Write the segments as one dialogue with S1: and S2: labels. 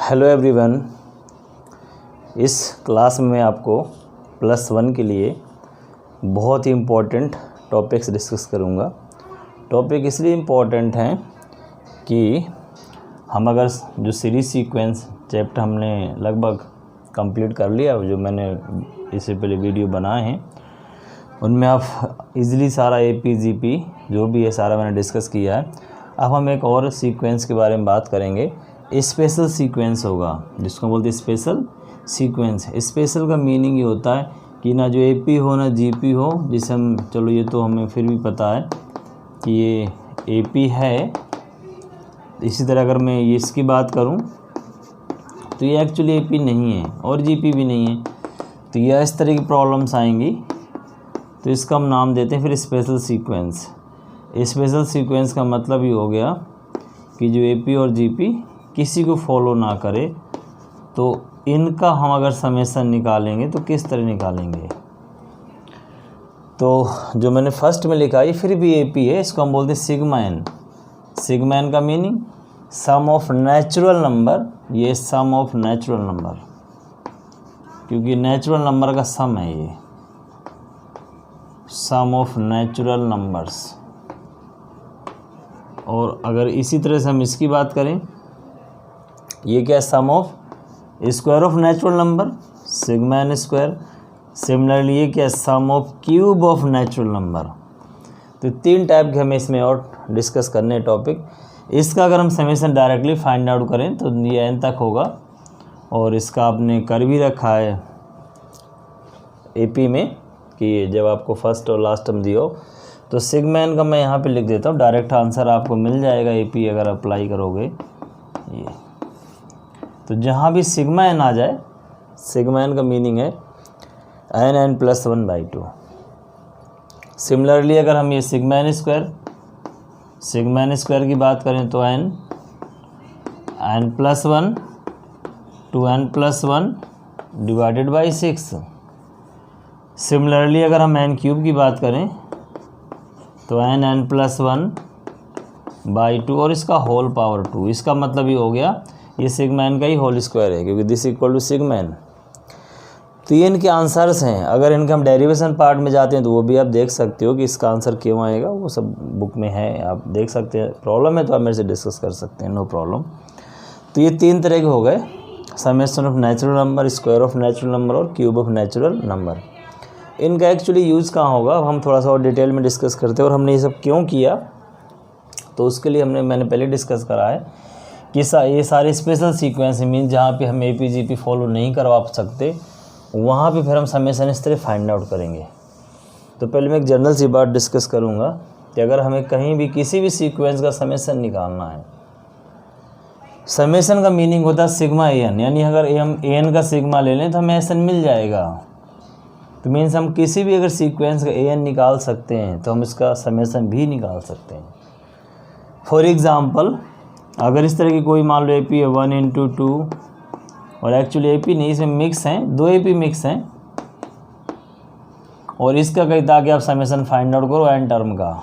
S1: Hello everyone. इस class में आपको +1 के लिए बहुत ही इम्पोर्टेंट टॉपिक्स डिस्कस करूँगा। टॉपिक इसलिए इम्पोर्टेंट हैं कि हम अगर जो सीरीज सीक्वेंस चैप्टर हमने लगभग कंप्लीट कर लिया, जो मैंने इससे पहले वीडियो बनाए हैं, उनमें आप इजीली सारा AP GP जो भी है सारा मैंने डिस्कस किया है। अब हम एक और सीक्वेंस के बारे में बात करेंगे। स्पेशल सीक्वेंस होगा, जिसको बोलते हैं स्पेशल सीक्वेंस। स्पेशल का मीनिंग ये होता है कि ना जो AP हो ना GP हो, जिसे हम चलो ये तो हमें फिर भी पता है कि ये AP है। इसी तरह अगर मैं ये इसकी बात करूं तो ये एक्चुअली AP नहीं है और GP भी नहीं है, तो यह इस तरह की प्रॉब्लम्स आएंगी, तो इसका हम नाम देते हैं फिर स्पेशल सीक्वेंस। स्पेशल सीक्वेंस का मतलब ये हो गया कि जो AP और GP किसी को फॉलो ना करे, तो इनका हम अगर समेशन निकालेंगे तो किस तरह निकालेंगे। तो जो मैंने फर्स्ट में लिखा है फिर भी AP है, इसको हम बोलते हैं सिग्मा एन। सिग्मा एन का meaning sum of natural number, ये सम ऑफ नेचुरल नंबर, क्योंकि नेचुरल नंबर का सम है ये, सम ऑफ नेचुरल नंबर्स। और अगर इसी तरह से हम इसकी बात करें, ये क्या है, sum of square of natural number, sigma N square. Similarly ये क्या है, sum of cube of natural number. तो 3 टाइप के हमें इसमें और डिस्कस करने हैं टॉपिक। इसका अगर हम समेशन डायरेक्टली फाइंड आउट करें तो ये n तक होगा, और इसका आपने कर भी रखा है AP में कि जब आपको फर्स्ट और लास्ट टर्म दियो, तो सिग्मा एन का मैं यहाँ पे लिख देता हूँ, डायरेक्ट आंसर आपको मिल जाएगा AP अगर अप्लाई करोगे ये। तो जहाँ भी सिग्मा एन आ जाए, सिग्मा एन का मीनिंग है n+1/2। सिमिलरली अगर हम ये सिग्मा एन स्क्वायर की बात करें तो n+1 to n+1 divided by 6। Similarly अगर हम n³ की बात करें तो n+1/2 और इसका होल पावर 2। इसका मतलब ये हो गया ये सिग्मा एन का ही होल स्क्वायर है, क्योंकि this equal to sigma n. तो ये इनके आंसर्स हैं। अगर इनके हम डेरिवेशन पार्ट में जाते हैं तो वो भी आप देख सकते हो कि इसका आंसर क्यों आएगा, वो सब बुक में है, आप देख सकते हैं। प्रॉब्लम है तो आप मेरे से डिस्कस कर सकते हैं, नो प्रॉब्लम। तो ये 3 तरह के हो गए, summation of natural number, square of natural number और क्यूब ऑफ नेचुरल नंबर। इनका एक्चुअली यूज़ कहाँ होगा, अब हम थोड़ा सा और डिटेल में डिस्कस करते हैं। और हमने ये सब क्यों किया, तो उसके लिए मैंने पहले डिस्कस करा है कि ये सारे स्पेशल सीक्वेंस मीन जहाँ पे हम AP GP फॉलो नहीं करवा सकते, वहाँ पे फिर हम समेशन इस तरह फाइंड आउट करेंगे। तो पहले मैं एक जनरल सी बात डिस्कस करूँगा कि अगर हमें कहीं भी किसी भी सीक्वेंस का समेशन निकालना है, समेशन का मीनिंग होता है सिग्मा AN, यानी अगर हम AN का सिग्मा ले लें तो हमें SN मिल जाएगा। तो मीन्स हम किसी भी अगर सीक्वेंस का AN निकाल सकते हैं तो हम इसका समेशन भी निकाल सकते हैं। फॉर एग्ज़ाम्पल अगर इस तरह की कोई मान लो AP है 1 × 2, और एक्चुअली AP नहीं, इसमें मिक्स हैं, 2 AP मिक्स हैं, और इसका कहता है कि आप समेशन फाइंड आउट करो n टर्म का।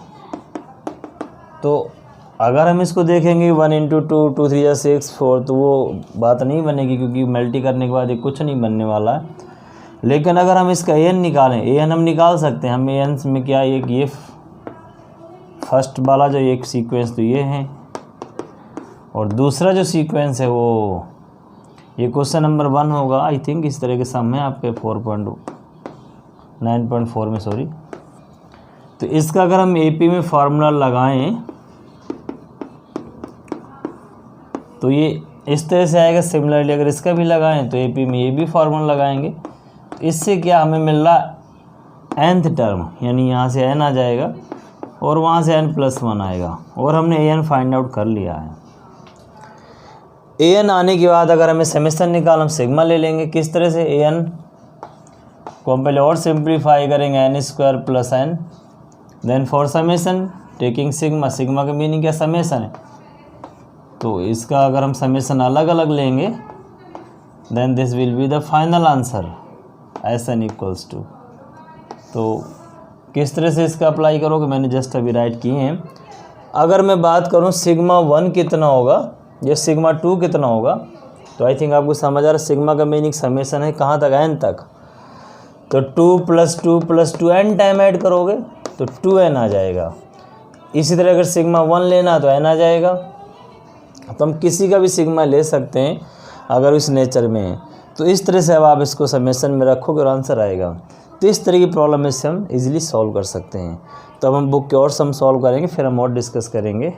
S1: तो अगर हम इसको देखेंगे 1 × 2, 2 3 6 4, तो वो बात नहीं बनेगी, क्योंकि मल्टी करने के बाद ये कुछ नहीं बनने वाला है। लेकिन अगर हम इसका AN निकालें, AN हम निकाल सकते हैं। हम AN में क्या, एक ये फर्स्ट वाला जो एक सीक्वेंस तो ये है, और दूसरा जो सीक्वेंस है वो ये क्वेश्चन नंबर 1 होगा, आई थिंक इस तरह के सम है आपके 9.4 में, सॉरी। तो इसका अगर हम AP में फार्मूला लगाएं तो ये इस तरह से आएगा। सिमिलरली अगर इसका भी लगाएं तो AP में ये भी फार्मूला लगाएंगे। इससे क्या हमें मिल रहा, nth टर्म, यानी यहाँ से n आ जाएगा और वहाँ से n+1 आएगा, और हमने AN फाइंड आउट कर लिया है। AN आने के बाद अगर हमें समेशन निकाल, हम सिग्मा ले लेंगे। किस तरह से, AN को हम पहले और सिंप्लीफाई करेंगे, n² + n, then for summation taking sigma. Sigma का मीनिंग क्या, समेशन है। तो इसका अगर हम समेशन अलग अलग लेंगे, then this will be the final answer, SN = 2। तो किस तरह से इसका अप्लाई करोगे, मैंने जस्ट अभी राइट किए हैं। अगर मैं बात करूं सिग्मा 1 कितना होगा या सिग्मा 2 कितना होगा, तो आई थिंक आपको समझ आ रहा है। सिग्मा का मीनिंग समेशन है कहाँ तक, n तक। तो 2 + 2 + 2 n टाइम ऐड करोगे तो 2n आ जाएगा। इसी तरह अगर सिग्मा 1 लेना तो n आ जाएगा। तो हम किसी का भी सिग्मा ले सकते हैं अगर इस नेचर में है। तो इस तरह से अब आप इसको समेशन में रखोगे और आंसर आएगा। तो इस तरह की प्रॉब्लम इससे हम इजीली सॉल्व कर सकते हैं। तो अब हम बुक के और सम सॉल्व करेंगे, फिर हम और डिस्कस करेंगे।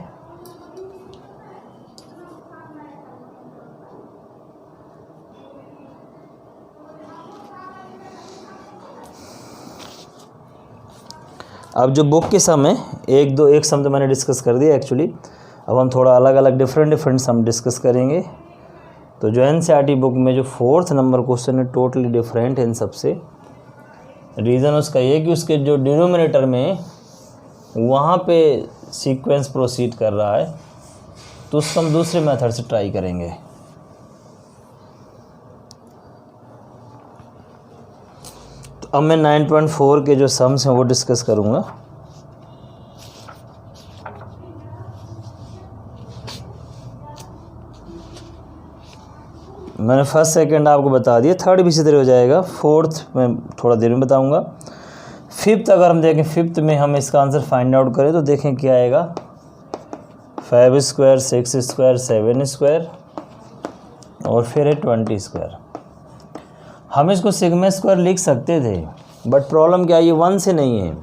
S1: अब जो बुक के सम है, एक सम तो मैंने डिस्कस कर दिया एक्चुअली। अब हम थोड़ा अलग अलग डिफरेंट सम डिस्कस करेंगे। तो जो NCERT बुक में जो 4th नंबर क्वेश्चन है टोटली डिफरेंट है इन सबसे। रीज़न उसका ये कि उसके जो डिनोमिनेटर में वहाँ पे सीक्वेंस प्रोसीड कर रहा है, तो उसको हम दूसरे मेथड से ट्राई करेंगे। तो अब मैं 9.4 के जो सम्स हैं वो डिस्कस करूँगा। मैंने फर्स्ट सेकंड आपको बता दिया, थर्ड भी इसी तरह हो जाएगा, फोर्थ मैं थोड़ा देर में बताऊंगा। फिफ्थ अगर हम देखें, फिफ्थ में हम इसका आंसर फाइंड आउट करें तो देखें क्या आएगा। 5 स्क्वायर 6 स्क्वायर 7 स्क्वायर और फिर है 20 स्क्वायर। हम इसको सिग्मा स्क्वायर लिख सकते थे, बट प्रॉब्लम क्या है, ये 1 से नहीं है।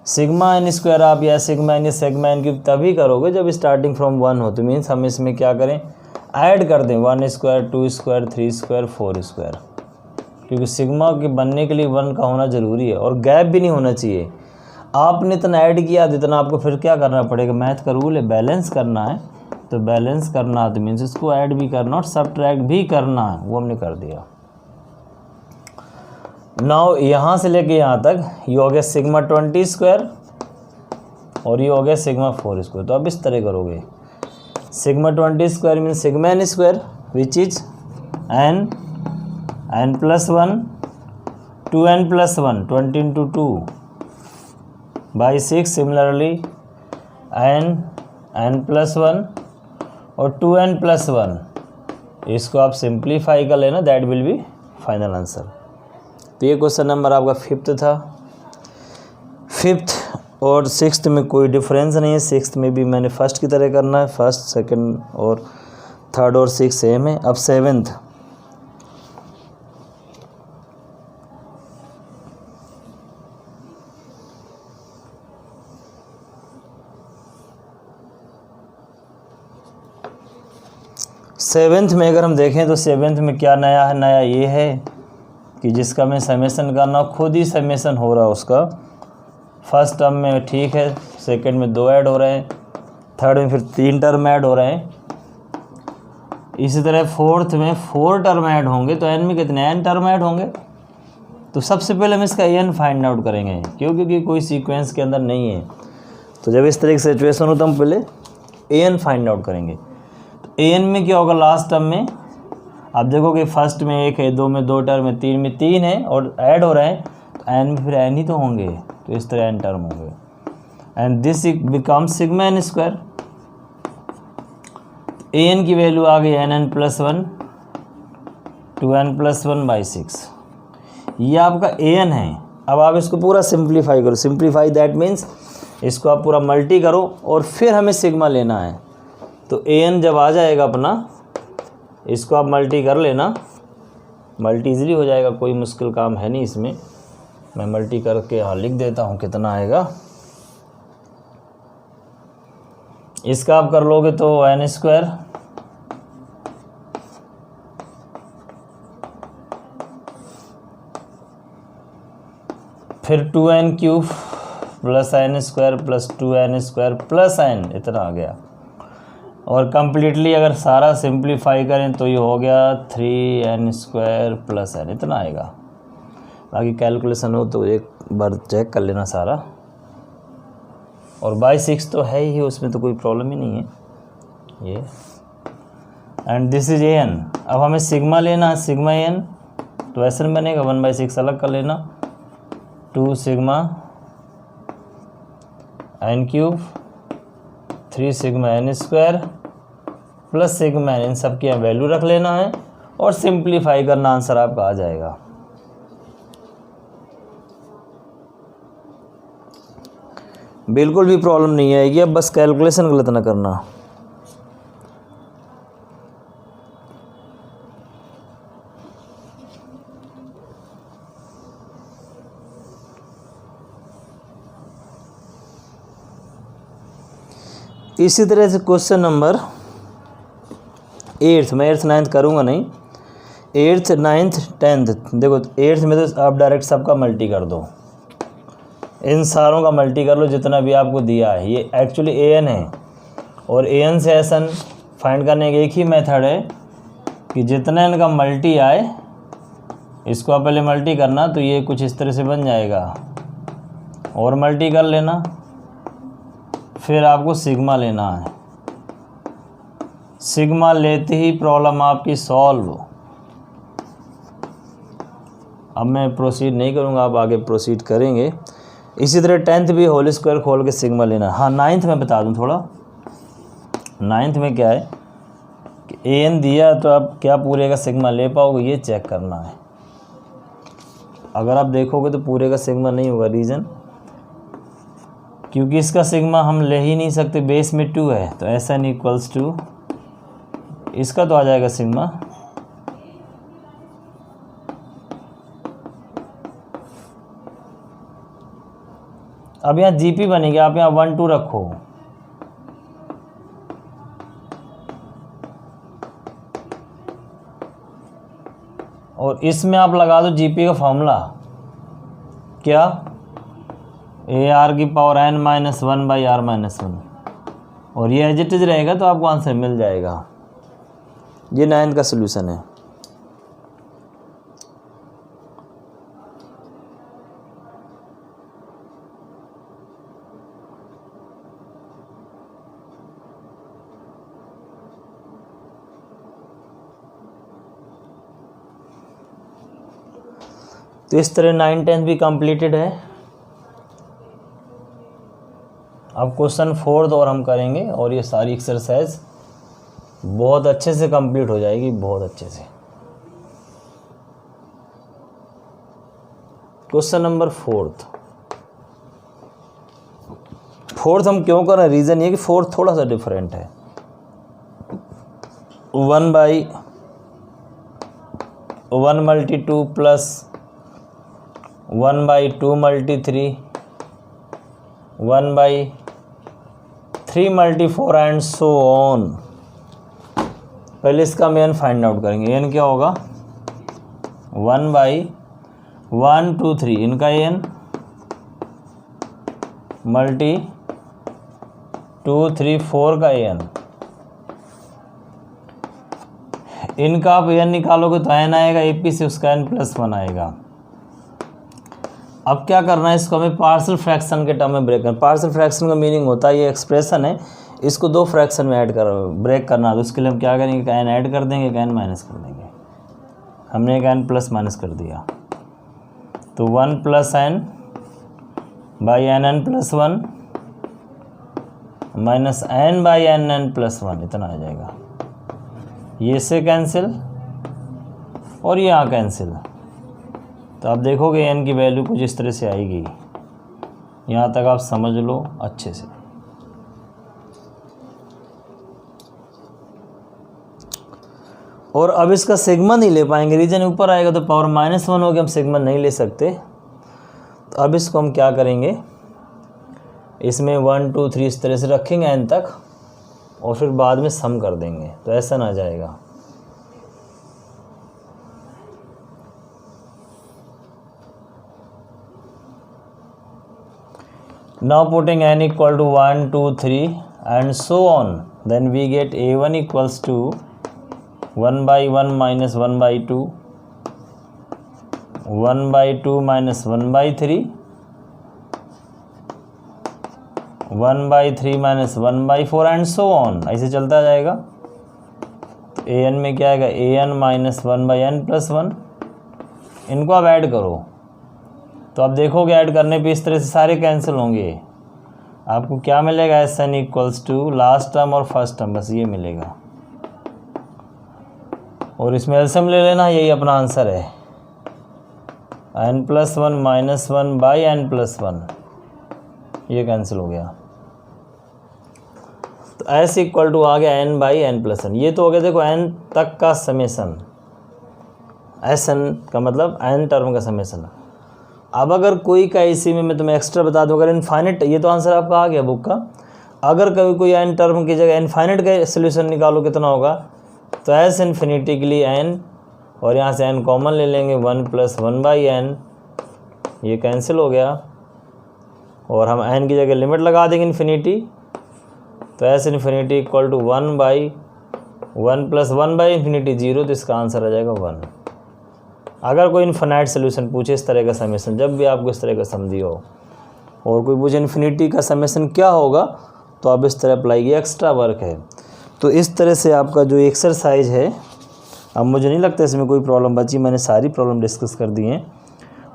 S1: सिग्मा n स्क्वायर आप या सिग्मा n या सिग्मा n क्यूब तभी करोगे जब स्टार्टिंग फ्रॉम 1 हो। तो मीन्स हम इसमें क्या करें, ऐड कर दें 1 स्क्वायर 2 स्क्वायर 3 स्क्वायर 4 स्क्वायर, क्योंकि सिग्मा के बनने के लिए 1 का होना ज़रूरी है और गैप भी नहीं होना चाहिए। आपने इतना ऐड किया तो इतना आपको फिर क्या करना पड़ेगा, मैथ का रूल है बैलेंस करना है। तो बैलेंस करना तो मीन्स इसको ऐड भी करना और सब्ट्रैक्ट भी करना है, वो हमने कर दिया। नाउ यहाँ से लेके यहाँ तक ये हो गया सिग्मा 20 स्क्वायर और ये हो गया सिग्मा 4 स्क्वायर। तो अब इस तरह करोगे, sigma 20 square mean sigma n square which is n + 1 2n + 1 20 × 2 by 6। Similarly n + 1 और 2n + 1, इसको आप सिंप्लीफाई कर लेना, that will be final answer. तो ये क्वेश्चन नंबर आपका 5th था। 5th और 6th में कोई डिफरेंस नहीं है। 6th में भी मैंने फर्स्ट की तरह करना है, फर्स्ट सेकंड और थर्ड और 6 सेम है। अब 7th, में अगर हम देखें तो 7th में क्या नया है, नया ये है कि जिसका मैं समेशन करना, खुद ही समेशन हो रहा है उसका। फर्स्ट टर्म में ठीक है, सेकंड में 2 ऐड हो रहे हैं, थर्ड में फिर 3 टर्म ऐड हो रहे हैं। इसी तरह फोर्थ में 4 टर्म ऐड होंगे, तो n में कितने n टर्म ऐड होंगे। तो सबसे पहले हम इसका an फाइंड आउट करेंगे, क्योंकि कोई सीक्वेंस के अंदर नहीं है। तो जब इस तरह की सिचुएशन हो तो हम पहले an फाइंड आउट करेंगे। तो an में क्या होगा, लास्ट टर्म में आप देखोगे फर्स्ट में 1 है, 2 में 2 टर्म है, 3 में 3 है और ऐड हो रहे हैं, तो n में फिर n ही तो होंगे। तो इस तरह n टर्म होंगे and this become sigma n square. an की वैल्यू आ गई n + 1 2n + 1 by 6। ये आपका an है। अब आप इसको पूरा सिंप्लीफाई करो, सिंप्लीफाई दैट मीन्स इसको आप पूरा मल्टी करो और फिर हमें सिग्मा लेना है। तो an जब आ जाएगा अपना, इसको आप मल्टी कर लेना, मल्टी इजीली हो जाएगा, कोई मुश्किल काम है नहीं इसमें। मैं मल्टी करके यहाँ लिख देता हूँ कितना आएगा। इसका आप कर लोगे तो n स्क्वायर फिर 2n cube plus n square plus 2n square plus n, इतना आ गया। और कम्प्लीटली अगर सारा सिंप्लीफाई करें तो ये हो गया 3n स्क्वायर प्लस n, इतना आएगा। बाकी कैलकुलेशन हो तो एक बार चेक कर लेना सारा। और बाई 6 तो है ही, उसमें तो कोई प्रॉब्लम ही नहीं है ये। And this is an। अब हमें सिग्मा लेना है, सिग्मा n, तो ऐसा बनेगा 1/6 अलग कर लेना, 2 sigma n cube 3 sigma n square plus sigma N, इन सब की वैल्यू रख लेना है और सिंप्लीफाई करना, आंसर आपका आ जाएगा। बिल्कुल भी प्रॉब्लम नहीं आएगी, अब बस कैलकुलेशन गलत ना करना। इसी तरह से क्वेश्चन नंबर 8, मैं 8th 9th करूँगा नहीं, 8th 9th 10th। देखो 8th में तो आप डायरेक्ट सबका मल्टी कर दो, इन सारों का मल्टी कर लो जितना भी आपको दिया है। ये एक्चुअली an है और an से SN फाइंड करने का एक ही मेथड है कि जितना इनका मल्टी आए इसको आप पहले मल्टी करना, तो ये कुछ इस तरह से बन जाएगा और मल्टी कर लेना, फिर आपको सिग्मा लेना है। सिग्मा लेते ही प्रॉब्लम आपकी सॉल्व। अब मैं प्रोसीड नहीं करूँगा, आप आगे प्रोसीड करेंगे। इसी तरह 10th भी होल स्क्वायर खोल के सिग्मा लेना। हाँ 9th में बता दूँ थोड़ा, 9th में क्या है कि an दिया तो आप क्या पूरे का सिग्मा ले पाओगे, ये चेक करना है। अगर आप देखोगे तो पूरे का सिग्मा नहीं होगा, रीज़न क्योंकि इसका सिग्मा हम ले ही नहीं सकते, बेस में 2 है, तो SN इक्वल्स टू इसका तो आ जाएगा सिग्मा। अब यहाँ GP बनेगी, आप यहाँ 1 2 रखो, और इसमें आप लगा दो GP का फॉर्मूला, क्या AR की power n minus 1 by R minus 1, और ये एज इट इज रहेगा तो आपको आंसर मिल जाएगा। ये 9th का सोल्यूशन है। तो इस तरह 9 10 भी कंप्लीटेड है। अब क्वेश्चन 4th और हम करेंगे और ये सारी एक्सरसाइज बहुत अच्छे से कंप्लीट हो जाएगी, बहुत अच्छे से। क्वेश्चन नंबर 4th हम क्यों कर रहे हैं, रीज़न ये कि 4th थोड़ा सा डिफरेंट है। 1 multi 2 plus 1 by 2 multi 3, 1 by 3 multi 4 and so on. पहले इसका एन फाइंड आउट करेंगे। एन क्या होगा, 1 बाई 1 2 3 इनका एन मल्टी 2 3 4 का एन। इनका आप एन निकालोगे तो एन आएगा, AP से उसका एन प्लस 1 आएगा। अब क्या करना है, इसको हमें पार्शियल फ्रैक्शन के टर्म में ब्रेक करना। पार्शियल फ्रैक्शन का मीनिंग होता है, ये एक्सप्रेशन है, इसको 2 फ्रैक्शन में ऐड कर ब्रेक करना। तो उसके लिए हम क्या करेंगे, का एन ऐड कर देंगे, का एन माइनस कर देंगे। हमने का एन प्लस माइनस कर दिया, तो 1 plus n by n n plus 1 minus n by n n plus 1, इतना आ जाएगा। ये से कैंसिल और ये यहाँ कैंसिल। तो आप देखोगे एन की वैल्यू कुछ इस तरह से आएगी। यहाँ तक आप समझ लो अच्छे से। और अब इसका सिग्मा नहीं ले पाएंगे, रीजन ऊपर आएगा तो पावर -1 हो गया, हम सिग्मा नहीं ले सकते। तो अब इसको हम क्या करेंगे, इसमें 1 2 3 इस तरह से रखेंगे एन तक, और फिर बाद में सम कर देंगे, तो ऐसा ना जाएगा। Now putting n equal to 1 2 3 and so on, then we get a1 equals to 1 by 1 minus 1 by 2, 1 by 2 minus 1 by 3, 1 by 3 minus 1 by 4 and so on, ऐसे चलता जाएगा। तो an में क्या आएगा, an minus 1 by n plus 1, इनको आप add करो तो आप देखोगे ऐड करने पे इस तरह से सारे कैंसिल होंगे। आपको क्या मिलेगा, SN equals to last term और फर्स्ट टर्म, बस ये मिलेगा। और इसमें एलसीएम ले लेना, यही अपना आंसर है n+1 - 1 बाई n+1, ये कैंसिल हो गया। तो s इक्वल टू आ गया n/n+1। ये तो हो गया देखो n तक का समेसन, Sn का मतलब n टर्म का समेसन। अब अगर कोई का इसी में मैं तुम्हें एक्स्ट्रा बता दूं, अगर इनफाइनाइट, ये तो आंसर आपका आ गया बुक का, अगर कभी कोई n टर्म की जगह इनफाइनाइट का सोल्यूशन निकालो कितना होगा, तो s इन्फिनिटी के लिए n, और यहाँ से n कॉमन ले लेंगे 1 + 1/n, ये कैंसिल हो गया, और हम n की जगह लिमिट लगा देंगे इन्फिनिटी, तो s इन्फिनिटी इक्वल टू 1/1 + 1/∞ 0, तो इसका आंसर आ जाएगा 1। अगर कोई इनफाइनाइट सोल्यूशन पूछे इस तरह का समेसन, जब भी आपको इस तरह का सम दिया हो और कोई पूछे इन्फिनिटी का समेसन क्या होगा, तो आप इस तरह अप्लाई किए, एक्स्ट्रा वर्क है। तो इस तरह से आपका जो एक्सरसाइज है, अब मुझे नहीं लगता इसमें कोई प्रॉब्लम बची, मैंने सारी प्रॉब्लम डिस्कस कर दी हैं,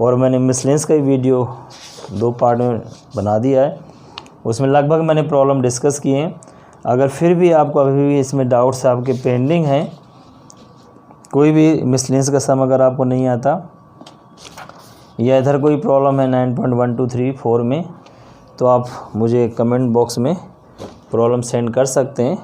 S1: और मैंने मिसलेंस का वीडियो 2 पार्ट में बना दिया है, उसमें लगभग मैंने प्रॉब्लम डिस्कस किए हैं। अगर फिर भी आपको अभी भी इसमें डाउट्स आपके पेंडिंग हैं, कोई भी मिसलेंस का सम अगर आपको नहीं आता, या इधर कोई प्रॉब्लम है 9.123 4 में, तो आप मुझे कमेंट बॉक्स में प्रॉब्लम सेंड कर सकते हैं।